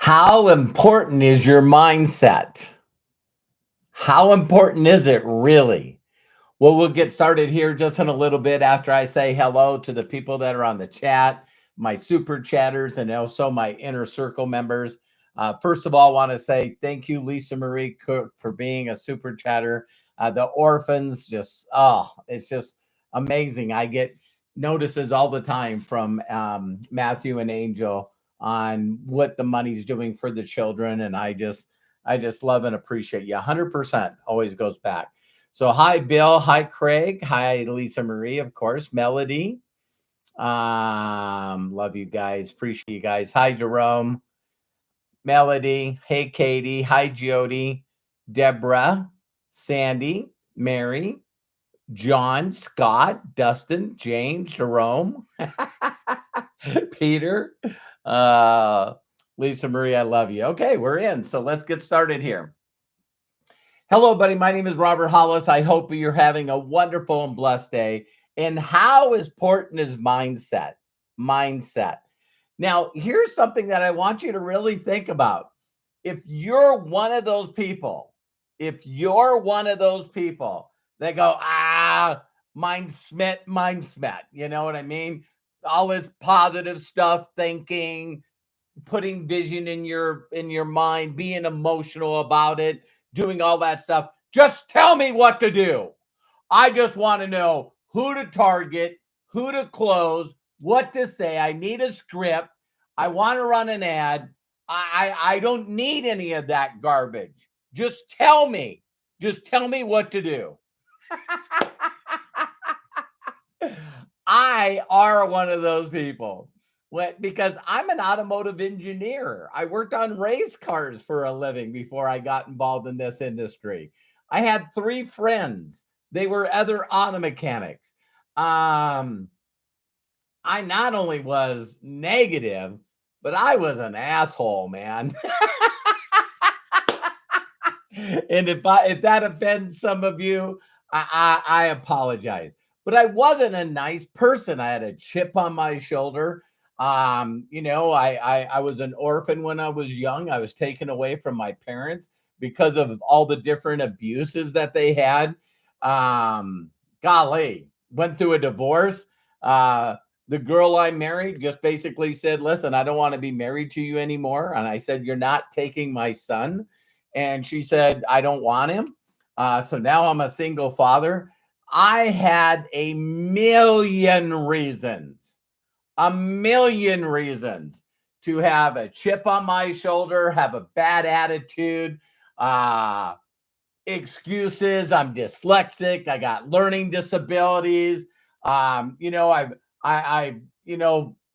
How important is your mindset? How important is it really? Well, we'll get started here just in a little bit after I say hello to the people that are on the chat, my super chatters, and also my inner circle members. First of all, I want to say thank you, Lisa Marie Cook, for being a super chatter. The orphans, it's just amazing. I get notices all the time from Matthew and Angel on what the money's doing for the children, and I just love and appreciate you. 100% always goes back. So hi, Bill. Hi, Craig. Hi, Lisa Marie, of course. Melody. Love you guys. Appreciate you guys. Hi, Jerome. Melody. Hey, Katie. Hi, Jody. Deborah. Sandy. Mary. John. Scott. Dustin. James. Jerome. Peter. Lisa Marie, I love you. Okay, we're in. So let's get started here. Hello, buddy. My name is Robert Hollis. I hope you're having a wonderful and blessed day. And how important is mindset? Mindset. Now, here's something that I want you to really think about. If you're one of those people, that go, mind smet, you know what I mean? All this positive stuff, thinking, putting vision in your mind, being emotional about it, doing all that stuff. Just tell me what to do. I just want to know who to target, who to close, what to say. I need a script. I want to run an ad. I don't need any of that garbage. Just tell me. Just tell me what to do. I are one of those people. Because I'm an automotive engineer. I worked on race cars for a living before I got involved in this industry. I had 3 friends. They were other auto mechanics. I not only was negative, but I was an asshole, man. And if that offends some of you, I apologize. But I wasn't a nice person. I had a chip on my shoulder. I was an orphan when I was young. I was taken away from my parents because of all the different abuses that they had. Golly, went through a divorce. The girl I married just basically said, listen, I don't want to be married to you anymore. And I said, you're not taking my son. And she said, I don't want him. So now I'm a single father. I had a million reasons to have a chip on my shoulder, have a bad attitude, excuses. I'm dyslexic. I got learning disabilities.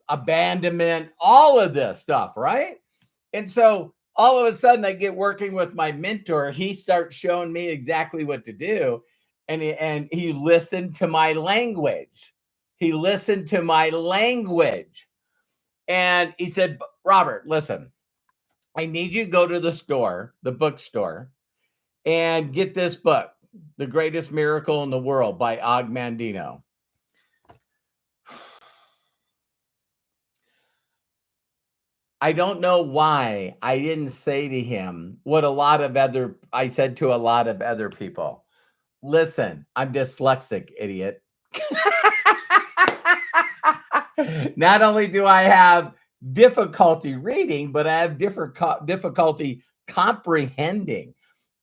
Abandonment, all of this stuff, right? And so all of a sudden I get working with my mentor. He starts showing me exactly what to do. And he listened to my language. And he said, Robert, listen, I need you to go to the bookstore, and get this book, The Greatest Miracle in the World by Og Mandino. I don't know why I didn't say to him what I said to a lot of other people. Listen, I'm dyslexic, idiot. Not only do I have difficulty reading, but I have difficulty comprehending.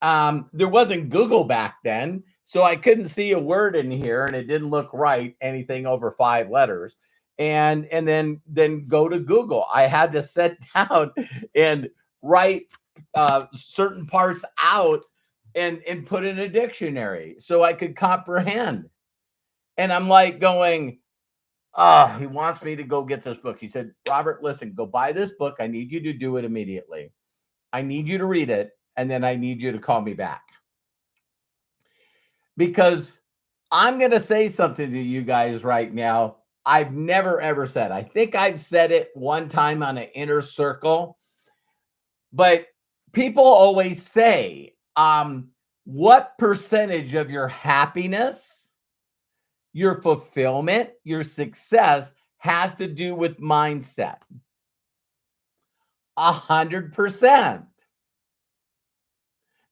There wasn't Google back then, so I couldn't see a word in here, and it didn't look right, anything over 5 letters. And then go to Google. I had to sit down and write certain parts out and put in a dictionary so I could comprehend. And I'm like going, he wants me to go get this book. He said, Robert, listen, go buy this book. I need you to do it immediately. I need you to read it, and then I need you to call me back. Because I'm going to say something to you guys right now I've never, ever said. I think I've said it one time on an inner circle, but people always say, what percentage of your happiness, your fulfillment, your success has to do with mindset? 100%.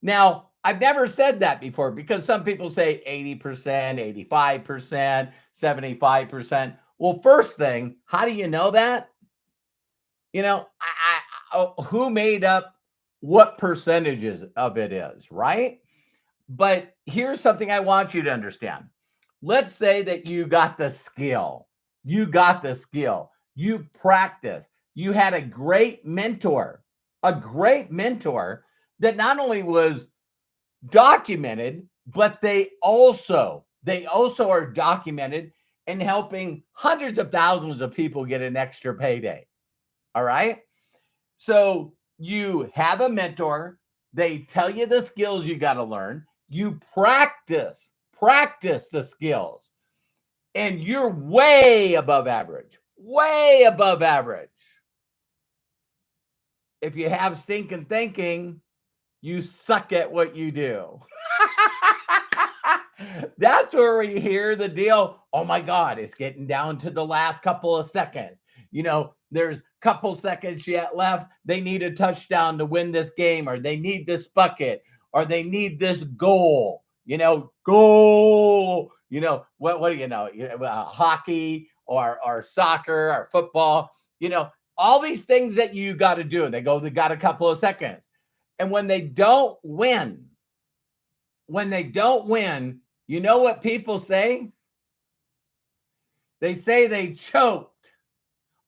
Now, I've never said that before because some people say 80%, 85%, 75%. Well, first thing, how do you know that? You know, who made up what percentages of it is, right? But here's something I want you to understand. Let's say that you got the skill. You got the skill. You practice. You had a great mentor that not only was documented, but they also are documented in helping hundreds of thousands of people get an extra payday. All right. So you have a mentor. They tell you the skills you got to learn. You practice the skills, and you're way above average, way above average. If you have stinking thinking, you suck at what you do. That's where we hear the deal. Oh my God, it's getting down to the last couple of seconds. You know, there's a couple seconds yet left. They need a touchdown to win this game, or they need this bucket, or they need this goal. You know, goal. You know, what do you know? Hockey or soccer or football. You know, all these things that you got to do. They got a couple of seconds. And when they don't win, you know what people say? They say they choked.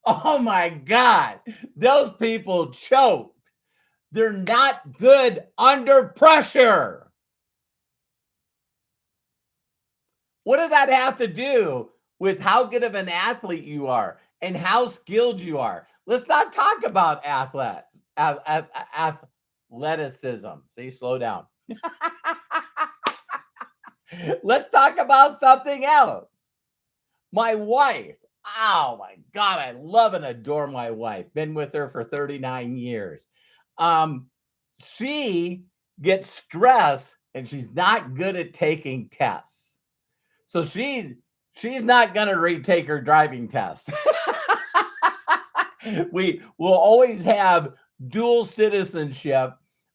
Oh my God, those people choked. They're not good under pressure. What does that have to do with how good of an athlete you are and how skilled you are? Let's not talk about athleticism. See, slow down. Let's talk about something else. My wife. Oh my God, I love and adore my wife. Been with her for 39 years. She gets stressed and she's not good at taking tests. So she's not going to retake her driving test. We will always have dual citizenship,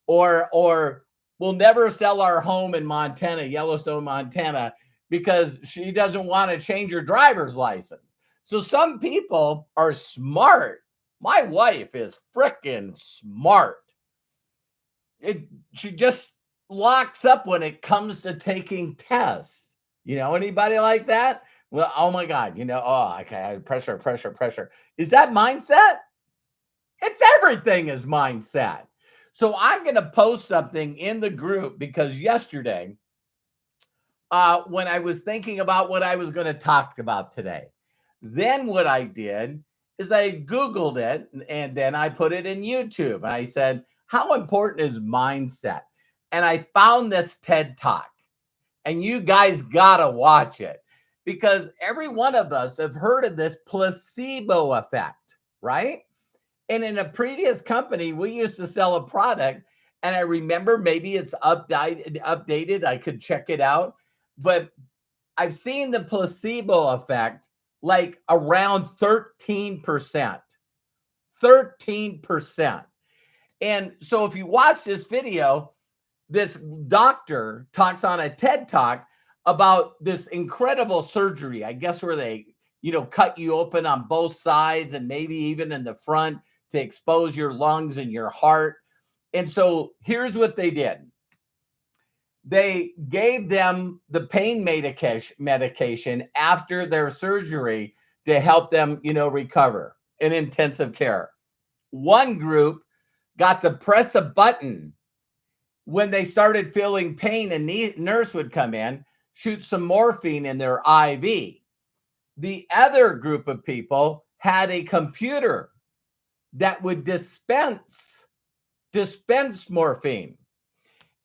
or we'll never sell our home in Montana, Yellowstone, Montana, because she doesn't want to change her driver's license. So some people are smart. My wife is freaking smart. She just locks up when it comes to taking tests. You know, anybody like that? Well, oh my God, you know, oh, okay, pressure. Is that mindset? It's everything is mindset. So I'm going to post something in the group because yesterday, when I was thinking about what I was going to talk about today, then what I did is I Googled it and then I put it in YouTube and I said, how important is mindset? And I found this TED Talk, and you guys got to watch it because every one of us have heard of this placebo effect, right? And in a previous company, we used to sell a product, and I remember maybe it's updated. I could check it out, but I've seen the placebo effect like around 13%. 13%. And so if you watch this video, this doctor talks on a TED Talk about this incredible surgery, I guess, where they, cut you open on both sides and maybe even in the front to expose your lungs and your heart. And so here's what they did. They gave them the pain medication after their surgery to help them, recover in intensive care. One group got to press a button when they started feeling pain, and the nurse would come in, shoot some morphine in their IV. The other group of people had a computer that would dispense morphine.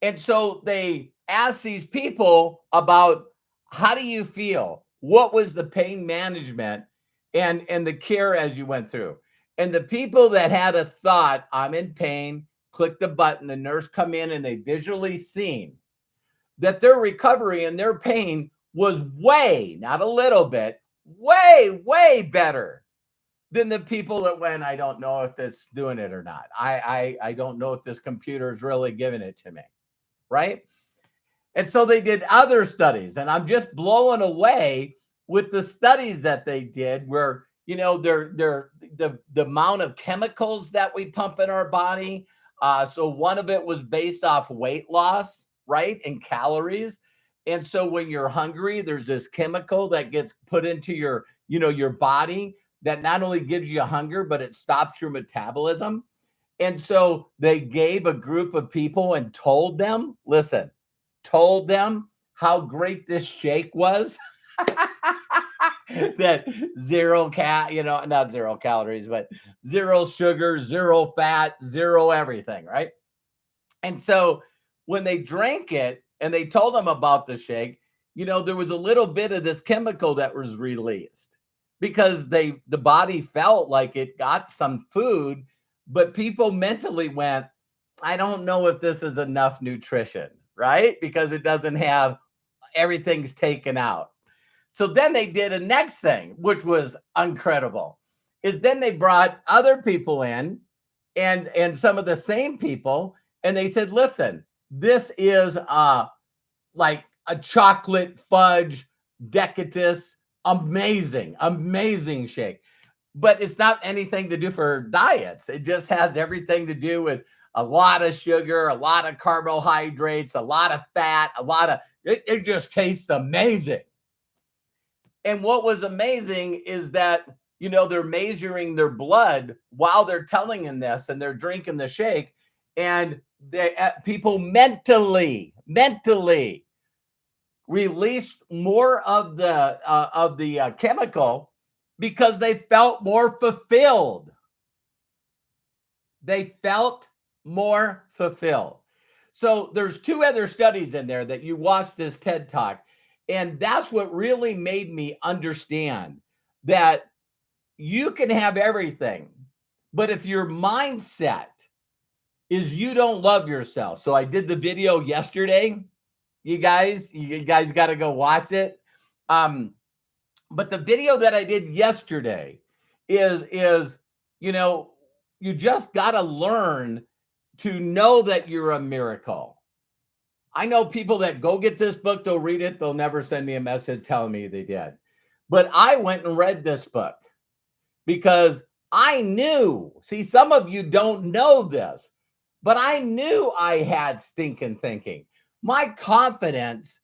And so they asked these people about, how do you feel? What was the pain management and the care as you went through? And the people that had a thought, I'm in pain, click the button, the nurse come in, and they visually seen that their recovery and their pain was way, not a little bit, way better than the people that went, I don't know if this doing it or not. I don't know if this computer is really giving it to me, right? And so they did other studies, and I'm just blown away with the studies that they did where, they're the amount of chemicals that we pump in our body. So one of it was based off weight loss, right? And calories. And so when you're hungry, there's this chemical that gets put into your body that not only gives you hunger, but it stops your metabolism. And so they gave a group of people and told them, listen, told them how great this shake was. That not zero calories, but zero sugar, zero fat, zero everything, right? And so when they drank it and they told them about the shake, there was a little bit of this chemical that was released because the body felt like it got some food, but people mentally went, I don't know if this is enough nutrition, right? Because it doesn't have, everything's taken out. So then they did a next thing, which was incredible, is then they brought other people in and some of the same people, and they said, listen, this is like a chocolate fudge decatus, amazing shake. But it's not anything to do for diets. It just has everything to do with a lot of sugar, a lot of carbohydrates, a lot of fat, it just tastes amazing. And what was amazing is that, they're measuring their blood while they're telling them this, and they're drinking the shake, and people mentally released more of the chemical because they felt more fulfilled. They felt more fulfilled. So there's two other studies in there that you watch this TED Talk. And that's what really made me understand that you can have everything, but if your mindset is you don't love yourself. So I did the video yesterday. You guys got to go watch it. But the video that I did yesterday is you just got to learn to know that you're a miracle. I know people that go get this book, they'll read it, they'll never send me a message telling me they did. But I went and read this book because I knew, see, some of you don't know this, but I knew I had stinking thinking. My confidence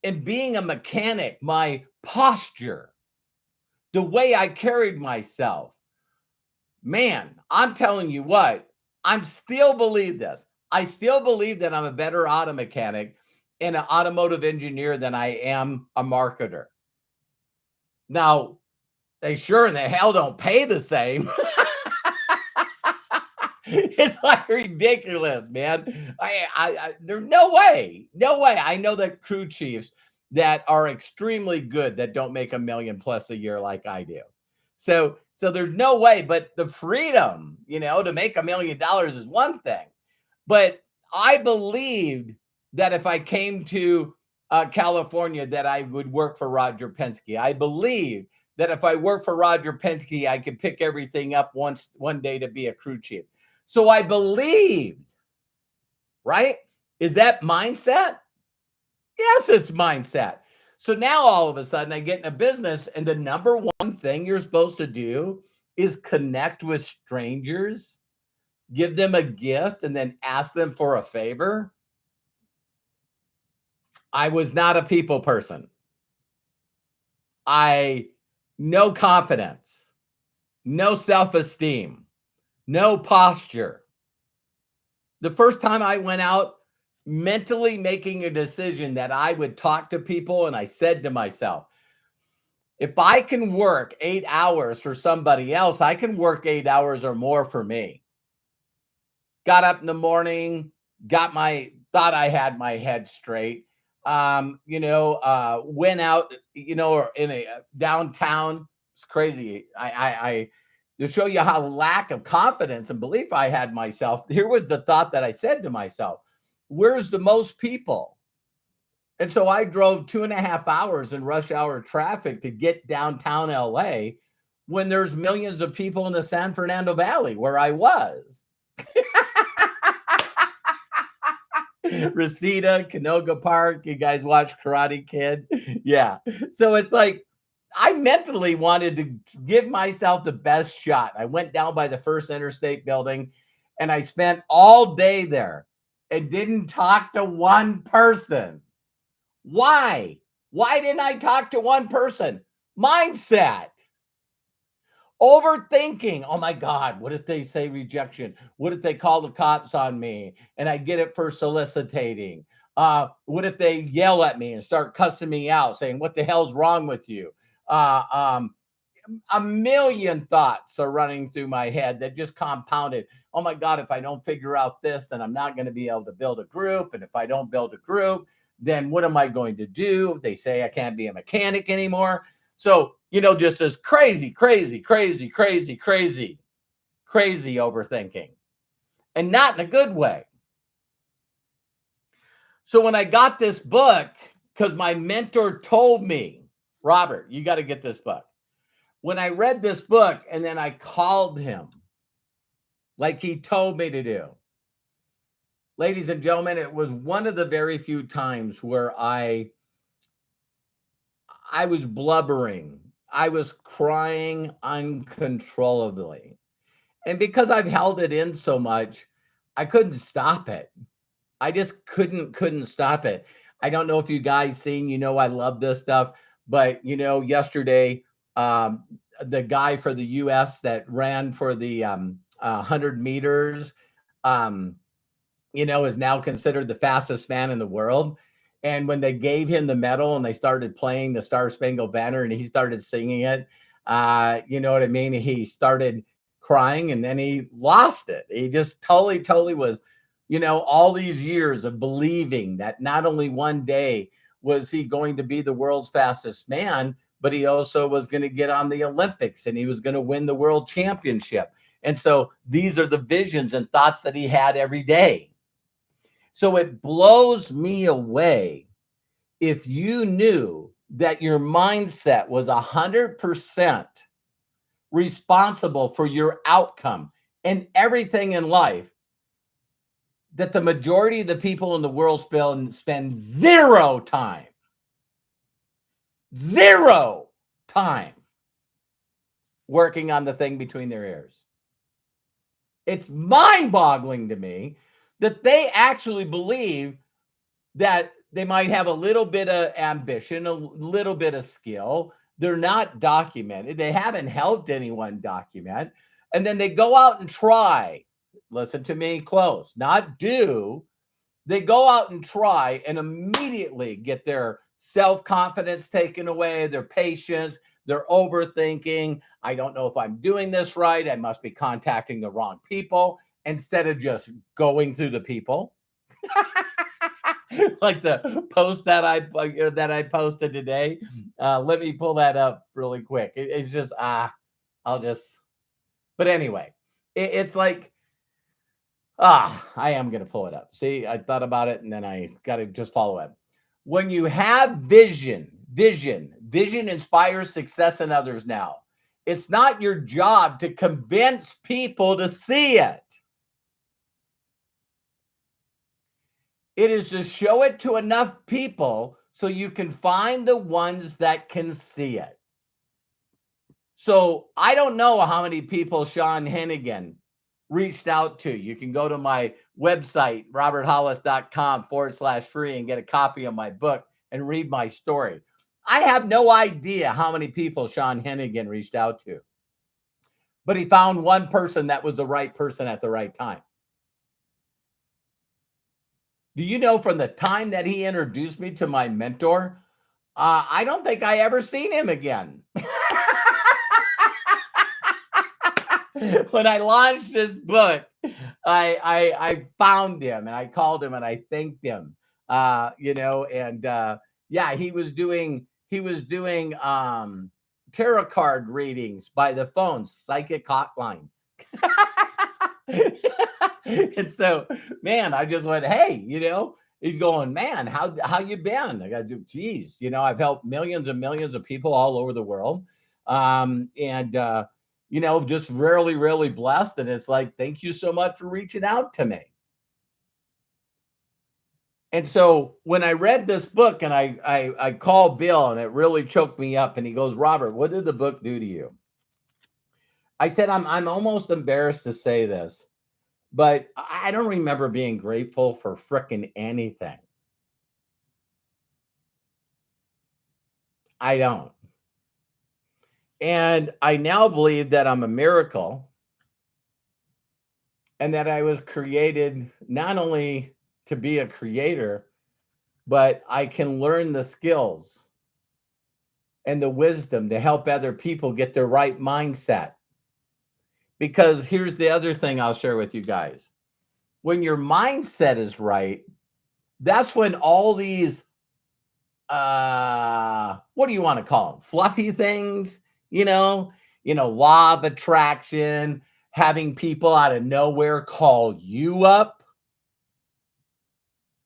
in being a mechanic, my posture, the way I carried myself, man, I'm telling you what, I still believe this. I still believe that I'm a better auto mechanic and an automotive engineer than I am a marketer. Now, they sure in the hell don't pay the same. It's like ridiculous, man. There's no way. I know that crew chiefs that are extremely good that don't make $1 million plus a year like I do. So there's no way, but the freedom, to make $1 million is one thing. But I believed that if I came to California, that I would work for Roger Penske. I believed that if I worked for Roger Penske, I could pick everything up one day to be a crew chief. So I believed, right? Is that mindset? Yes, it's mindset. So now all of a sudden I get in a business, and the number one thing you're supposed to do is connect with strangers, give them a gift, and then ask them for a favor. I was not a people person. No confidence, no self-esteem, no posture. The first time I went out mentally making a decision that I would talk to people, and I said to myself, if I can work 8 hours for somebody else, I can work 8 hours or more for me. Got up in the morning, thought I had my head straight. Went out, in a downtown. It's crazy. I to show you how lack of confidence and belief I had myself. Here was the thought that I said to myself: where's the most people? And so I drove 2.5 hours in rush hour traffic to get downtown LA, when there's millions of people in the San Fernando Valley where I was. Reseda, Canoga Park. You guys watch Karate Kid? Yeah. So it's like I mentally wanted to give myself the best shot. I went down by the First Interstate building and I spent all day there and didn't talk to one person. Why? Why didn't I talk to one person? Mindset. Overthinking. Oh my God, what if they say rejection? What if they call the cops on me and I get it for soliciting? What if they yell at me and start cussing me out, saying, what the hell's wrong with you? A million thoughts are running through my head that just compounded. Oh my God, if I don't figure out this, then I'm not going to be able to build a group. And if I don't build a group, then what am I going to do? They say I can't be a mechanic anymore. So, just this crazy overthinking, and not in a good way. So when I got this book, because my mentor told me, Robert, you got to get this book. When I read this book and then I called him like he told me to do, ladies and gentlemen, it was one of the very few times where I was blubbering. I was crying uncontrollably. And because I've held it in so much, I couldn't stop it. I just couldn't stop it. I don't know if you guys seen, I love this stuff, but yesterday, the guy for the US that ran for the 100 meters, is now considered the fastest man in the world. And when they gave him the medal and they started playing the Star Spangled Banner and he started singing it, you know what I mean? He started crying and then he lost it. He just totally was, all these years of believing that not only one day was he going to be the world's fastest man, but he also was going to get on the Olympics and he was going to win the world championship. And so these are the visions and thoughts that he had every day. So it blows me away if you knew that your mindset was 100% responsible for your outcome and everything in life, that the majority of the people in the world spend zero time working on the thing between their ears. It's mind-boggling to me that they actually believe that they might have a little bit of ambition, a little bit of skill. They're not documented. They haven't helped anyone document. And then they go out and try. Listen to me close, not do. They go out and try and immediately get their self-confidence taken away, their patience, their overthinking. I don't know if I'm doing this right. I must be contacting the wrong people, instead of just going through the people. Like the post that I posted today. Let me pull that up really quick. It's just but anyway, it's like, I am going to pull it up. See, I thought about it and then I got to just follow it. When you have vision inspires success in others now. It's not your job to convince people to see it. It is to show it to enough people so you can find the ones that can see it. So I don't know how many people Sean Hennigan reached out to. You can go to my website, roberthollis.com/free, and get a copy of my book and read my story. I have no idea how many people Sean Hennigan reached out to, but he found one person that was the right person at the right time. Do you know, from the time that he introduced me to my mentor, I don't think I ever seen him again. When I launched this book, I found him and I called him and I thanked him. Yeah, he was doing tarot card readings by the phone, psychic hotline. And so, man, I just went, hey, he's going, man, how you been? I got to do, geez, I've helped millions and millions of people all over the world. Just really, really blessed. And it's like, thank you so much for reaching out to me. And so when I read this book and I called Bill, and it really choked me up, and he goes, Robert, what did the book do to you? I said, I'm almost embarrassed to say this, but I don't remember being grateful for frickin' anything. I don't. And I now believe that I'm a miracle, and that I was created not only to be a creator, but I can learn the skills and the wisdom to help other people get their right mindset. Because here's the other thing I'll share with you guys. When your mindset is right, that's when all these what do you want to call them? Fluffy things, law of attraction, having people out of nowhere call you up.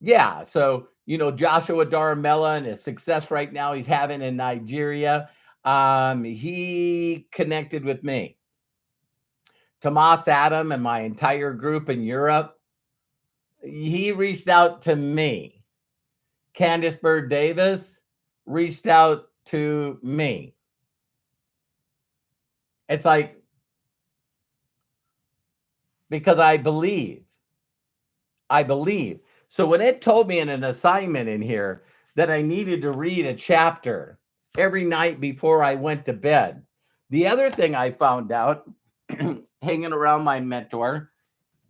Yeah. So, Joshua Daramella and his success right now he's having in Nigeria. He connected with me. Tomas Adam and my entire group in Europe, he reached out to me. Candice Bird Davis reached out to me. It's like, because I believe. So when it told me in an assignment in here that I needed to read a chapter every night before I went to bed, the other thing I found out hanging around my mentor,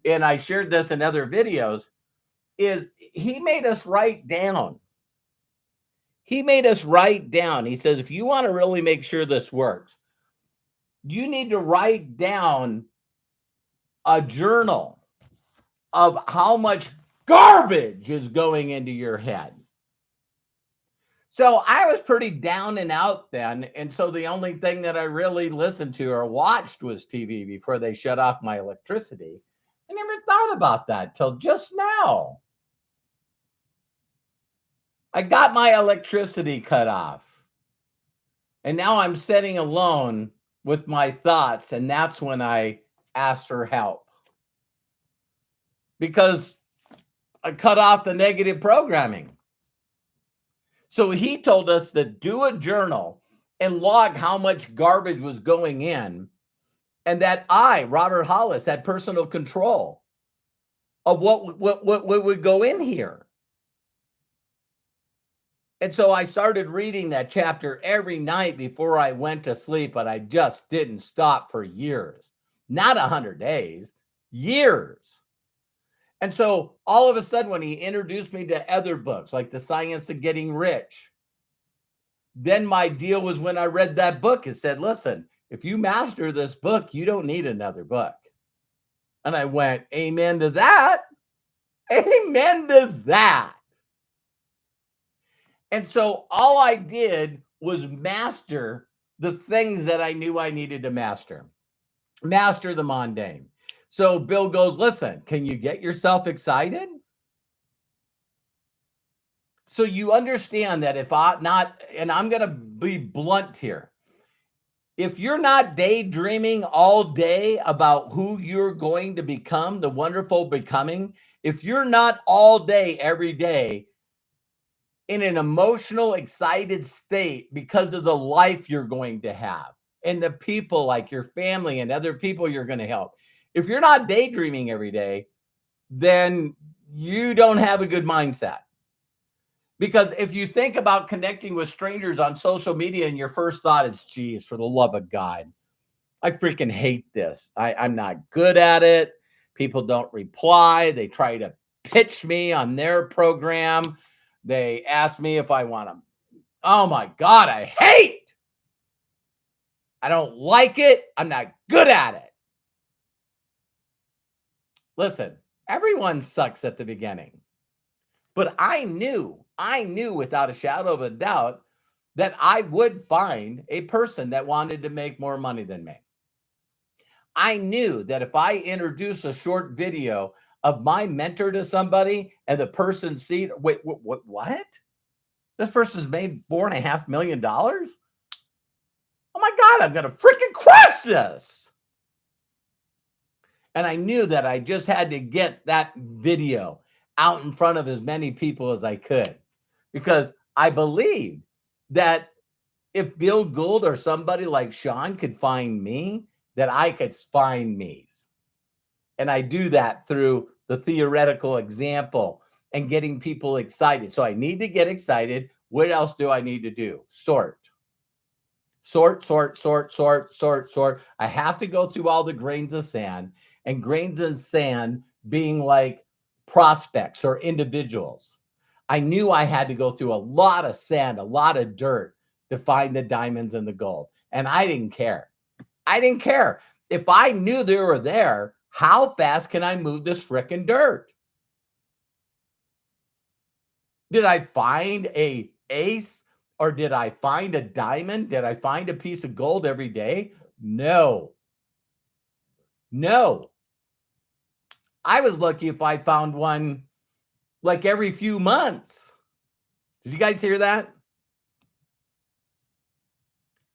and I shared this in other videos, is he made us write down. He says, if you want to really make sure this works, you need to write down a journal of how much garbage is going into your head. So I was pretty down and out then. And so the only thing that I really listened to or watched was TV before they shut off my electricity. I never thought about that till just now. I got my electricity cut off. And now I'm sitting alone with my thoughts. And that's when I asked for help. Because I cut off the negative programming. So he told us to do a journal and log how much garbage was going in. And that I, Robert Hollis, had personal control of what would go in here. And so I started reading that chapter every night before I went to sleep, but I just didn't stop for years. Not 100 days, years. And so all of a sudden, when he introduced me to other books, like The Science of Getting Rich, then my deal was when I read that book, it said, listen, if you master this book, you don't need another book. And I went, amen to that. Amen to that. And so all I did was master the things that I knew I needed to master. Master the mundane. So Bill goes, listen, can you get yourself excited? So you understand that if I'm not, and I'm going to be blunt here, if you're not daydreaming all day about who you're going to become, the wonderful becoming, if you're not all day, every day, in an emotional, excited state because of the life you're going to have and the people like your family and other people you're going to help. If you're not daydreaming every day, then you don't have a good mindset. Because if you think about connecting with strangers on social media and your first thought is, geez, for the love of God, I freaking hate this. I'm not good at it. People don't reply. They try to pitch me on their program. They ask me if I want to. Oh my God, I hate. I don't like it. I'm not good at it. Listen, everyone sucks at the beginning. But I knew without a shadow of a doubt that I would find a person that wanted to make more money than me. I knew that if I introduce a short video of my mentor to somebody and the person sees, wait, what? This person's made $4.5 million? Oh my God, I'm going to freaking crush this. And I knew that I just had to get that video out in front of as many people as I could, because I believed that if Bill Gould or somebody like Sean could find me, that I could find me. And I do that through the theoretical example and getting people excited. So I need to get excited. What else do I need to do? Sort. I have to go through all the grains of sand, and grains of sand being like prospects or individuals. I knew I had to go through a lot of sand, a lot of dirt to find the diamonds and the gold. And I didn't care. I didn't care. If I knew they were there, how fast can I move this frickin' dirt? Did I find a ace? Or did I find a diamond? Did I find a piece of gold every day? No. No. I was lucky if I found one like every few months. Did you guys hear that?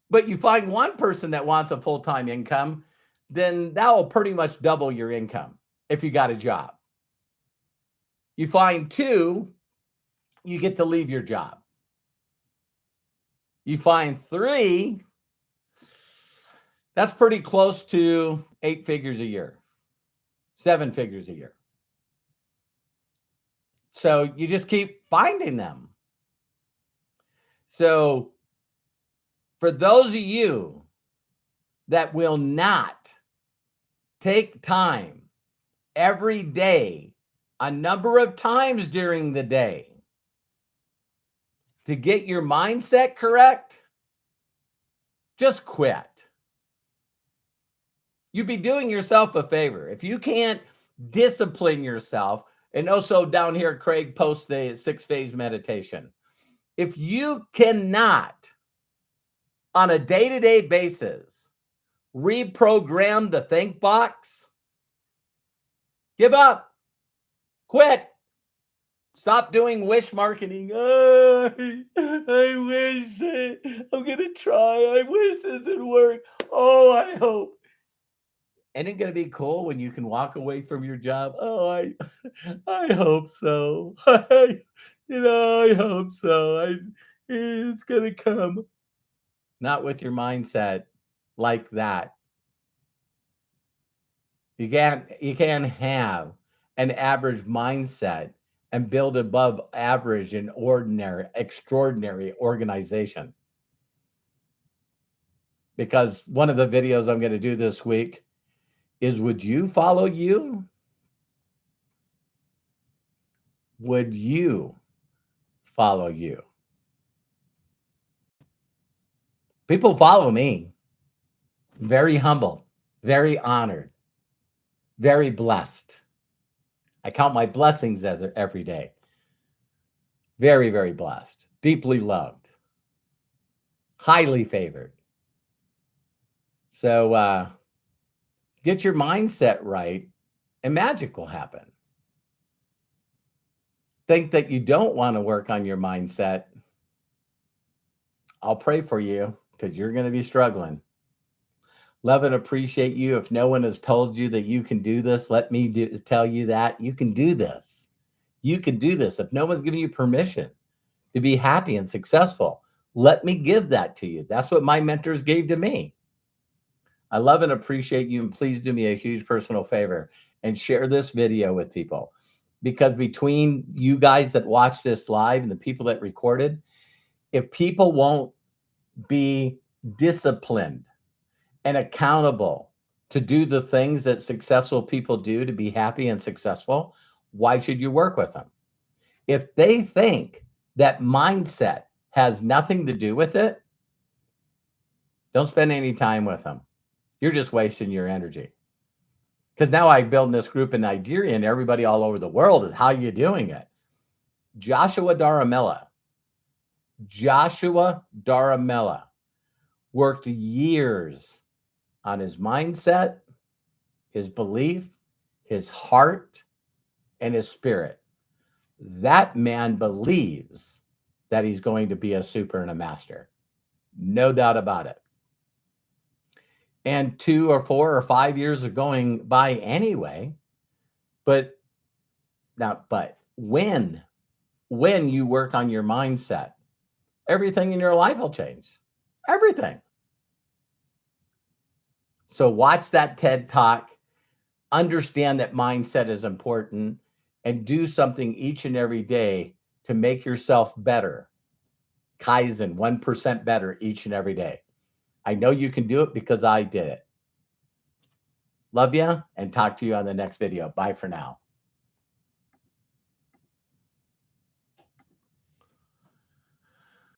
But you find one person that wants a full-time income, then that will pretty much double your income if you got a job. You find two, you get to leave your job. You find three, that's pretty close to 8 figures a year, 7 figures a year. So you just keep finding them. So for those of you that will not take time every day, a number of times during the day, to get your mindset correct, just quit. You'd be doing yourself a favor. If you can't discipline yourself, and also down here, Craig posts the 6-phase meditation. If you cannot, on a day-to-day basis, reprogram the think box, give up, quit. Stop doing wish marketing. Oh, I wish I'm going to try. I wish this would work. Oh, I hope. Isn't it going to be cool when you can walk away from your job? Oh, I hope so. I hope so. It's going to come. Not with your mindset like that. You can't have an average mindset and build above average and extraordinary organization. Because one of the videos I'm going to do this week is, would you follow you? Would you follow you? People follow me. Very humble, very honored, very blessed. I count my blessings every day. Very, very blessed, deeply loved, highly favored. So get your mindset right and magic will happen. Think that you don't want to work on your mindset, I'll pray for you, because you're going to be struggling. Love and appreciate you. If no one has told you that you can do this, let me tell you that you can do this. You can do this. If no one's giving you permission to be happy and successful, let me give that to you. That's what my mentors gave to me. I love and appreciate you, and please do me a huge personal favor and share this video with people, because between you guys that watch this live and the people that recorded, if people won't be disciplined and accountable to do the things that successful people do to be happy and successful, why should you work with them? If they think that mindset has nothing to do with it, don't spend any time with them. You're just wasting your energy. Because now I'm building this group in Nigeria, and everybody all over the world is, how you doing it? Joshua Daramella worked years on his mindset, his belief, his heart, and his spirit. That man believes that he's going to be a super and a master. No doubt about it. And 2 or 4 or 5 years are going by anyway. But when you work on your mindset, everything in your life will change. Everything. So watch that TED Talk, understand that mindset is important, and do something each and every day to make yourself better. Kaizen, 1% better each and every day. I know you can do it because I did it. Love you, and talk to you on the next video. Bye for now.